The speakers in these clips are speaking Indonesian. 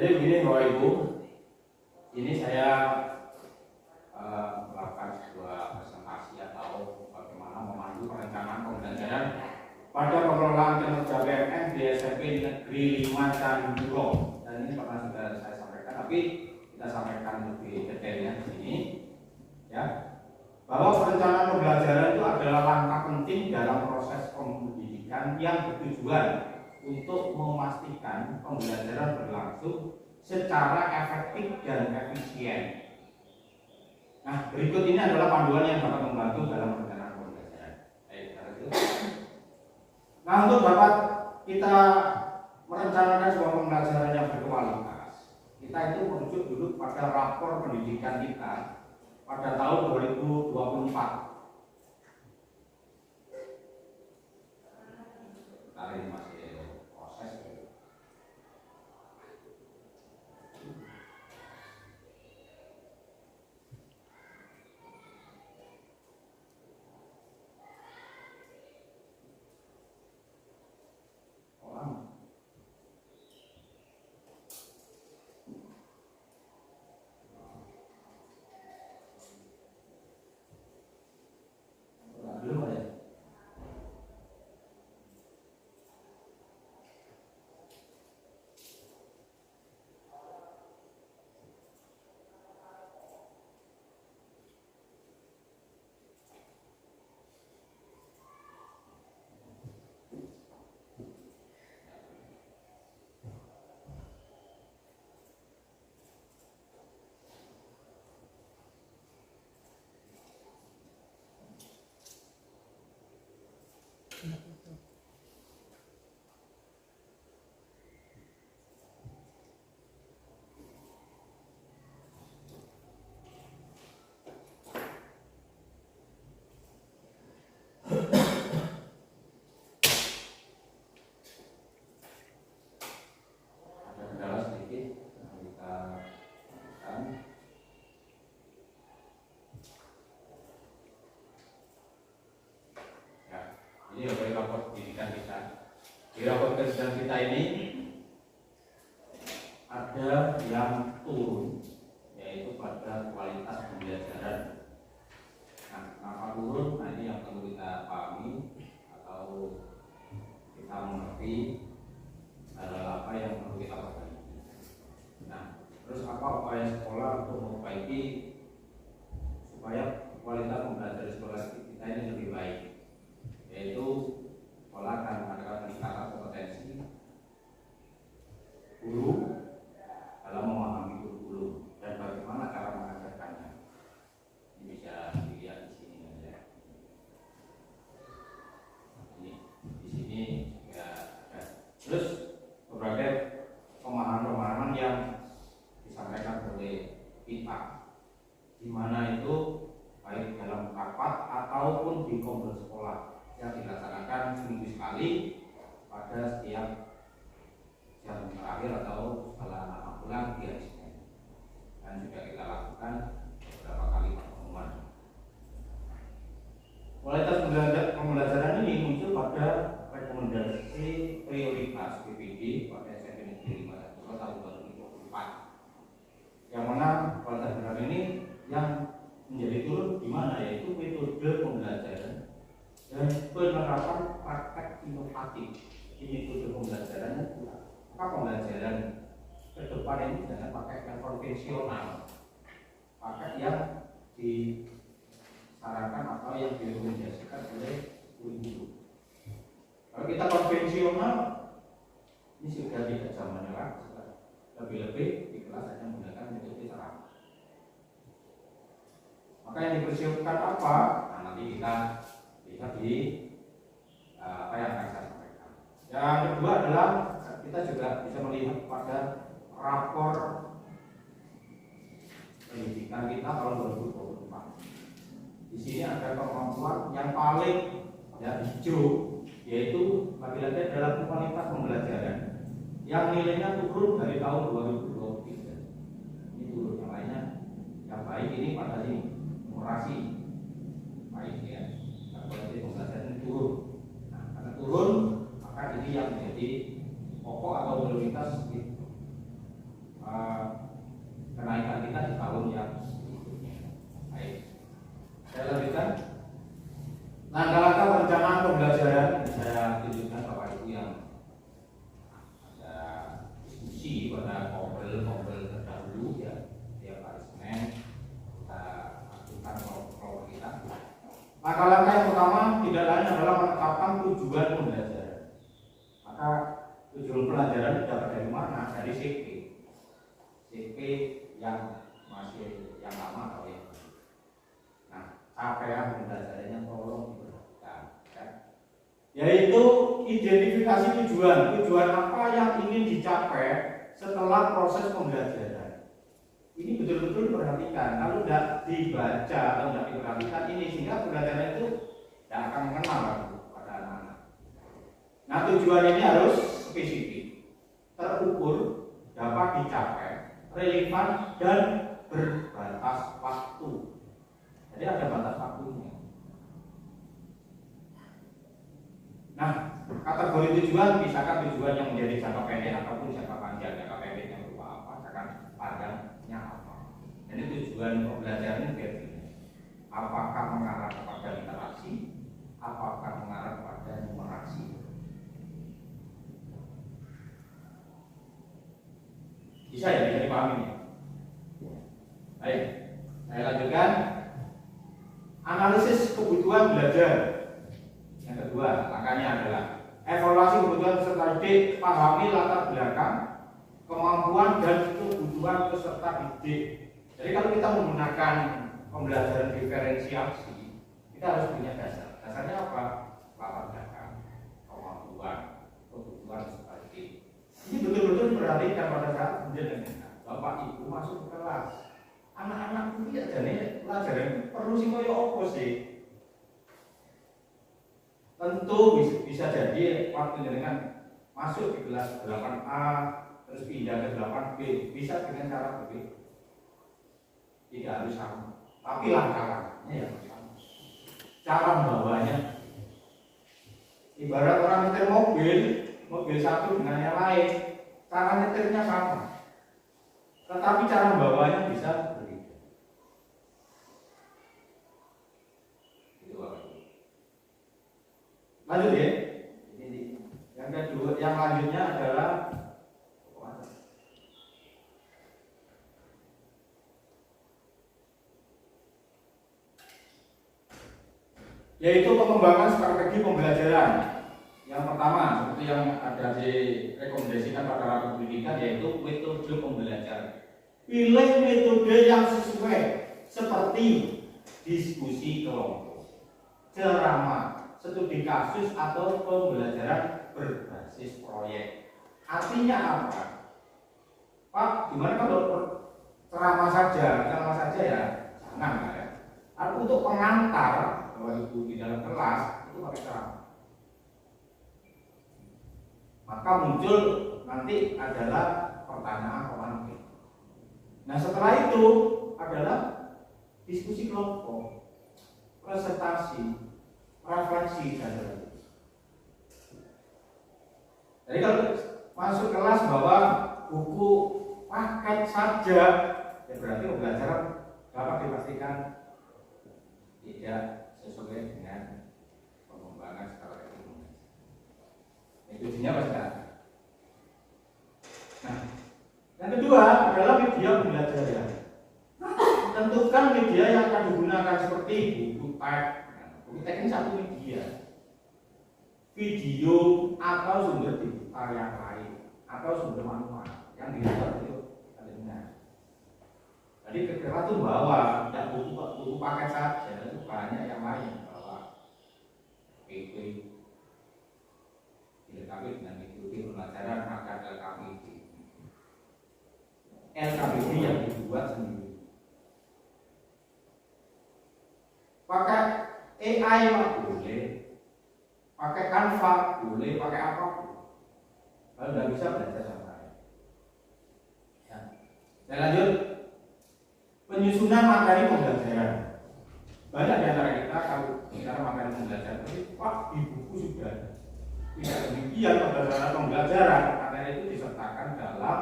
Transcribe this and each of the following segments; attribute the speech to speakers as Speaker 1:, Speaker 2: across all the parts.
Speaker 1: Jadi begini Bapak Ibu, ini saya melakukan sebuah presentasi atau bagaimana memandu perencanaan pembelajaran pada pengelolaan kinerja BMN di SMP Negeri 5 Canduro. Dan ini pernah sudah saya sampaikan, tapi kita sampaikan lebih detailnya di sini, ya. Bahwa perencanaan pembelajaran itu adalah langkah penting dalam proses pendidikan yang bertujuan untuk memastikan pembelajaran berlangsung secara efektif dan efisien. Nah, berikut ini adalah panduan yang dapat membantu dalam perencanaan pembelajaran. Nah, untuk dapat kita merencanakan sebuah pembelajaran yang berkualitas, kita itu merujuk dulu pada rapor pendidikan kita pada tahun 2024. Kali ini masih proses. Ini adalah rapor pendidikan kita. Di rapor pendidikan kita ini ada yang turun, yaitu pada kualitas pembelajaran. Nah, kenapa turun? Nah, ini yang perlu kita pahami atau kita mengerti adalah apa yang perlu kita perbaiki. Nah, terus apa upaya sekolah untuk memperbaiki supaya kualitas pembelajaran sekolah kita ini lebih baik? Yaitu sekolah akan mengadakan peningkatan kompetensi guru dalam memahami kurikulum dan bagaimana cara mengajarkannya. Ini bisa dilihat di sini ya. Ini di sini ya ada. Terus berbagai pemahaman-pemahaman yang disampaikan oleh kita, di mana itu baik dalam rapat ataupun di kompleks sekolah yang dilaksanakan seminggu sekali pada setiap jam terakhir atau setelah 6 bulan di hari Senin. Dan juga kita lakukan beberapa kali pertemuan. Kualitas pembelajaran ini muncul pada rekomendasi prioritas BPD pada SMP Negeri 5 Canduro tahun 2024. Yang mana kualitas pembelajaran ini yang menjadi turun di mana, yaitu metode pembelajaran dan penerapan praktek inovatif. Ini metode pembelajarannya pula. Maka pembelajaran ke depan ini jangan pakai yang konvensional, pakai yang disarankan atau yang direkomendasikan oleh guru. Kalau kita konvensional, ini sudah tidak zamannya lagi. Lebih-lebih di kelas hanya menggunakan metode ceramah. Maka yang dipersiapkan apa? Nah, nanti kita bisa di apa yang akan saya sampaikan. Yang kedua adalah kita juga bisa melihat pada rapor pendidikan kita tahun 2024. Di sini ada kemampuan yang paling hijau, yaitu lagi-lagi adalah kualitas pembelajaran yang nilainya turun dari tahun 2023. Ini turun, yang lainnya yang baik ini pada sini numerasi baik ya. Kualitas pembelajaran turun. Nah, karena turun, maka ini yang menjadi pokok atau prioritas gitu. Langkah-langkah yang pertama tidak lain adalah menetapkan tujuan pembelajaran. Maka tujuan pelajaran dapat dari mana? Dari CP yang masih yang lama atau yang baru. Nah, capaian pembelajarannya tolong diperhatikan, kan? Yaitu identifikasi tujuan apa yang ingin dicapai setelah proses pembelajaran. Ini betul-betul diperhatikan. Kalau tidak dibaca atau tidak diperhatikan ini, sehingga pembelajaran itu tidak akan mengenal pada anak-anak. Nah, tujuan ini harus spesifik, terukur, dapat dicapai, relevan, dan berbatas waktu. Jadi ada batas waktunya. Nah, kategori tujuan misalkan tujuan yang menjadi jangka pendek ataupun jangka panjang. Jangka pendeknya berupa apa, jangka panjangnya apa. Jadi tujuan pembelajaran ini apakah mengarah kepada interaksi, apakah mengarah kepada numerasi. Bisa ya, bisa dipahami ya? Baik, saya lanjutkan. Analisis kebutuhan belajar. Yang kedua, langkahnya adalah evaluasi kebutuhan peserta didik, pahami latar belakang, kemampuan dan kebutuhan peserta didik. Jadi kalau kita menggunakan pembelajaran diferensiasi, kita harus punya dasar. Dasarnya apa? Latar belakang, kemampuan, kebutuhan peserta didik. Ini betul-betul diperhatikan pada saat menjenengan Bapak Ibu masuk ke kelas. Anak-anak itu ajane pelajaran perlu sing koyo apa sih? Tentu bisa jadi waktu jenengan masuk di kelas 8A terus pindah ke 8B bisa dengan cara berbeda. Tidak harus sama, tapi langkah-langkahnya yang sama. Cara membawanya, ibarat orang nyetir mobil satu dengan yang lain, cara nyetirnya sama, tetapi cara membawanya bisa berbeda. Lanjut ya. Yang kedua, yang lanjutnya adalah yaitu pengembangan strategi pembelajaran. Yang pertama, seperti yang ada direkomendasikan pada rapat pendidikan, yaitu metode pembelajaran. Pilih metode yang sesuai, seperti diskusi kelompok, ceramah, studi kasus, atau pembelajaran berbasis proyek. Artinya apa? Pak, gimana kalau ceramah saja ya? Jangan ya. Untuk pengantar bahwa Ibu di dalam kelas itu pakai ceramah. Maka muncul nanti adalah pertanyaan. Nah, setelah itu adalah diskusi kelompok, presentasi, refleksi, dan lain-lain. Jadi kalau masuk kelas bawa buku paket saja, ya berarti pembelajaran dapat dipastikan tidak sesuai dengan pengembangan strategi pembelajaran. Intinya Mas. Nah, yang kedua adalah media pembelajaran. Tentukan media yang akan digunakan seperti buku teks. Buku teks ini satu media, video atau sumber digital yang lain, atau sumber manual yang didapat itu ada. Jadi kira-kira itu bawa tidak buku paket saja, itu banyak yang lain bawa PP, dilengkapi dengan metode pembelajaran agar LKPD yang dibuat sendiri. Pakai AI boleh, pakai Canva boleh, pakai apapun. Kalau tidak bisa belajar sama saya. Ya. Saya lanjut. Penyusunan materi pembelajaran. Banyak di antara kita kalau bicara materi pembelajaran, tapi Pak di buku sudah tidak demikian. Pada pembelajaran materi itu disertakan dalam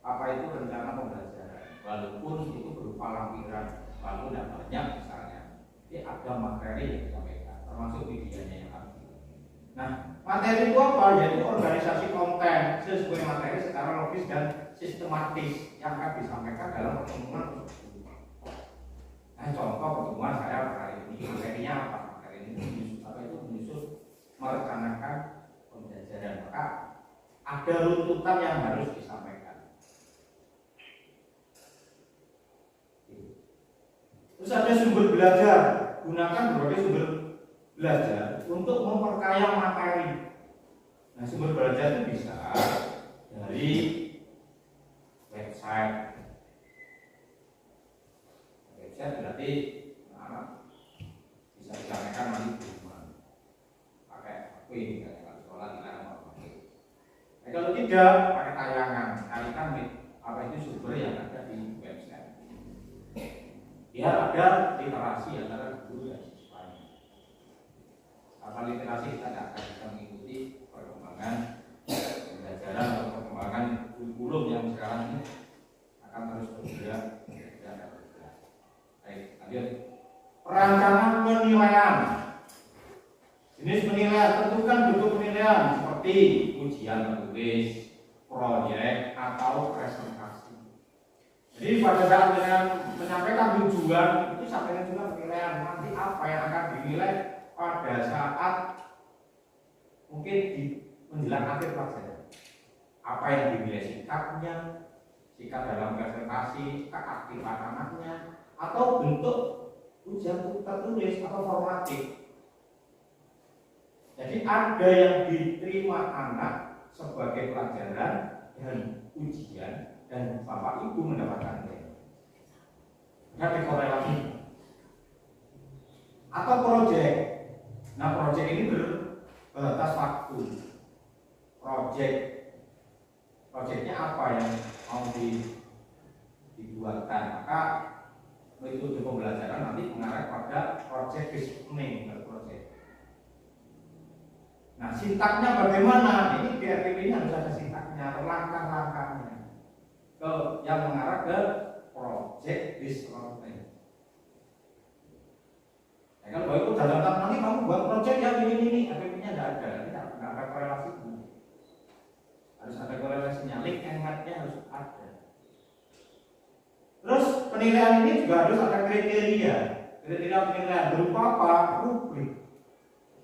Speaker 1: apa itu rencana pembelajaran. Walaupun itu berupa lampiran, walaupun tidak banyak misalnya, tapi ada materi yang disampaikan, termasuk videonya yang ada. Nah, materi itu apa? Yaitu organisasi konten sesuai materi secara logis dan sistematis yang akan disampaikan dalam pertemuan. Nah, contoh pertemuan saya hari ini, materinya apa? Materi ini menyusun merencanakan pembelajaran, maka ada runtutan yang harus disampaikan. Terus ada sumber belajar, gunakan berbagai sumber belajar untuk memperkaya materi. Nah, sumber belajar itu bisa dari website. Website berarti bisa disampaikan nanti di rumah, pakai HP misalnya kalau sekolah dilarang pakai. Nah, kalau tidak pakai tayangan, carikan apa itu sumber yang ada di website. Biar ada literasi antara guru dan siswanya. Tanpa literasi kita tidak akan bisa mengikuti perkembangan pembelajaran atau perkembangan kurikulum yang sekarang ini akan terus bergerak. Baik, lanjut. Perancangan penilaian. Jenis penilaian, tentukan bentuk penilaian seperti ujian tertulis, proyek, atau presentasi. Jadi pada saat menyampaikan tujuan itu sampaikan juga penilaian. Nanti apa yang akan dinilai pada saat mungkin di menjelang akhir pelajaran. Apa yang dinilai sikapnya, sikap dalam presentasi, keaktifan anaknya, atau bentuk ujian tertulis atau formatif. Jadi ada yang diterima anak sebagai pelajaran dan ujian, dan bapak ibu mendapatkan nilai. Ada korelasi. Atau proyek. Nah, proyek ini berbatas waktu. Proyeknya apa yang mau dibuatkan, maka metode pembelajaran nanti mengarah pada project based learning atau project. Nah, sintaknya bagaimana? Ini BRPP ini harus ada sintaknya atau langkah-langkahnya yang mengarah ke project based learning. Ya kan, bahwa itu dalam nanti kamu buat project yang ini, BRPP-nya tidak ada korelasinya. Harus ada korelasinya, link and match-nya harus ada. Terus penilaian ini juga harus ada kriteria penilaian berupa apa? Rubrik.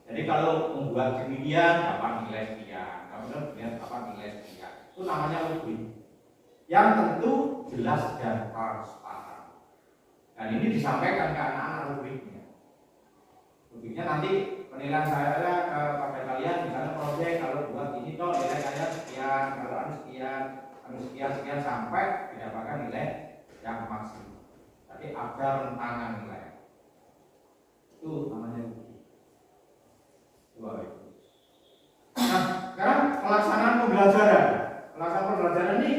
Speaker 1: Jadi kalau membuat demikian dapat nilai sekian, kemudian dapat nilai sekian. Itu namanya rubrik. Yang tentu jelas dan transparan. Dan ini disampaikan ke anak-anak rubriknya. Rubriknya nanti penilaian saya kepada kalian, misalnya proyek kalau buat ini toh nilai saya sekian, kalau anu sekian sampai didapatkan nilai yang maksimal. Jadi ada rentangan nilai. Itu namanya rubrik. Nah, sekarang pelaksanaan pembelajaran. Pelaksanaan pembelajaran ini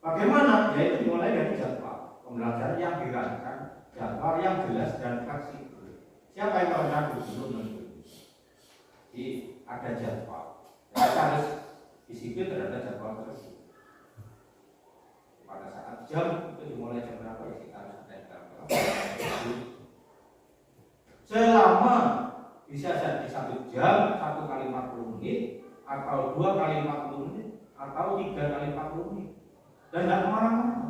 Speaker 1: bagaimana? Yaitu dimulai dari jadwal pembelajaran yang dirancang, jadwal yang jelas dan fleksibel. Siapa yang merancang guru? Jadi ada jadwal. Kita harus disiplin terhadap jadwal tersebut. Pada saat jam itu dimulai jam berapa ya kita harus ada jam. Selama bisa jadi 1 jam, 1 kali 40 menit, atau 2 kali 40 menit, atau 3 kali 40 menit, dan tidak kemana-mana.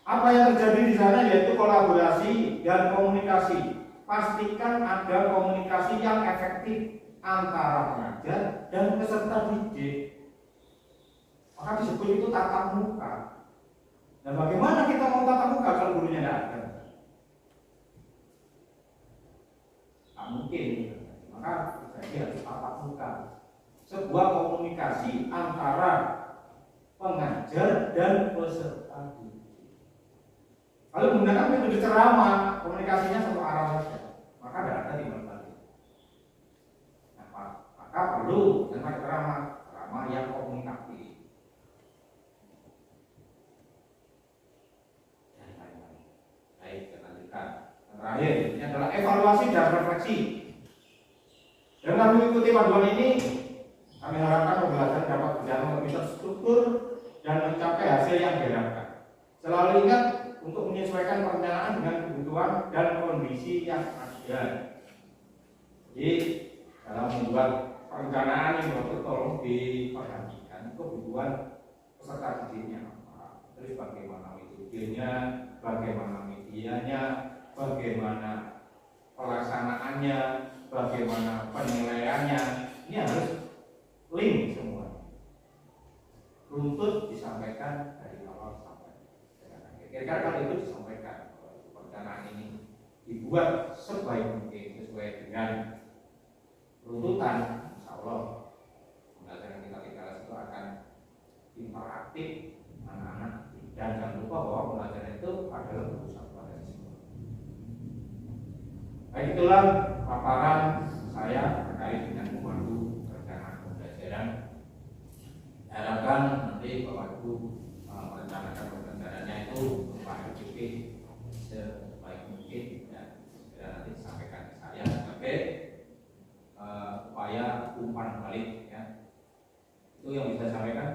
Speaker 1: Apa yang terjadi di sana yaitu kolaborasi dan komunikasi. Pastikan ada komunikasi yang efektif antara pengajar dan peserta didik. Maka disebut itu tatap muka. Dan bagaimana kita mau tatap muka kalau gurunya tidak ada? Tak mungkin. Maka jadi harus tatap muka. Sebuah komunikasi antara pengajar dan peserta didik. Kalau menggunakan metode ceramah, komunikasinya satu arah saja, maka tidak ada timbal balik. Nah, maka perlu ceramah yang komunikatif. Terakhir, ini adalah evaluasi dan refleksi. Dengan mengikuti panduan ini, kami harapkan pembelajaran dapat berjalan lebih terstruktur dan mencapai hasil yang diharapkan. Selalu ingat untuk menyesuaikan perencanaan dengan kebutuhan dan kondisi yang ada. Jadi dalam membuat perencanaan ini tolong diperhatikan dengan kebutuhan peserta didiknya apa, terus bagaimana metodenya, bagaimana medianya, bagaimana pelaksanaannya, bagaimana penilaiannya. Ini harus link semua, runtut disampaikan dari awal sampai dengan akhir. Kira-kira kalau itu disampaikan, perencanaan ini dibuat sebaik mungkin sesuai dengan runtutan, insya Allah pembelajaran kita di kelas itu akan interaktif anak-anak. Dan jangan lupa bahwa pembelajaran itu adalah bersama dari semua. Baik, itulah paparan saya terkait dengan pemandu perencanaan pembelajaran. Harapkan nanti Bapak Ibu merencanakan pembelajarannya itu Pak RPP sebaik mungkin dan segera nanti disampaikan ke saya sebagai upaya umpan balik ya. Itu yang bisa saya sampaikan.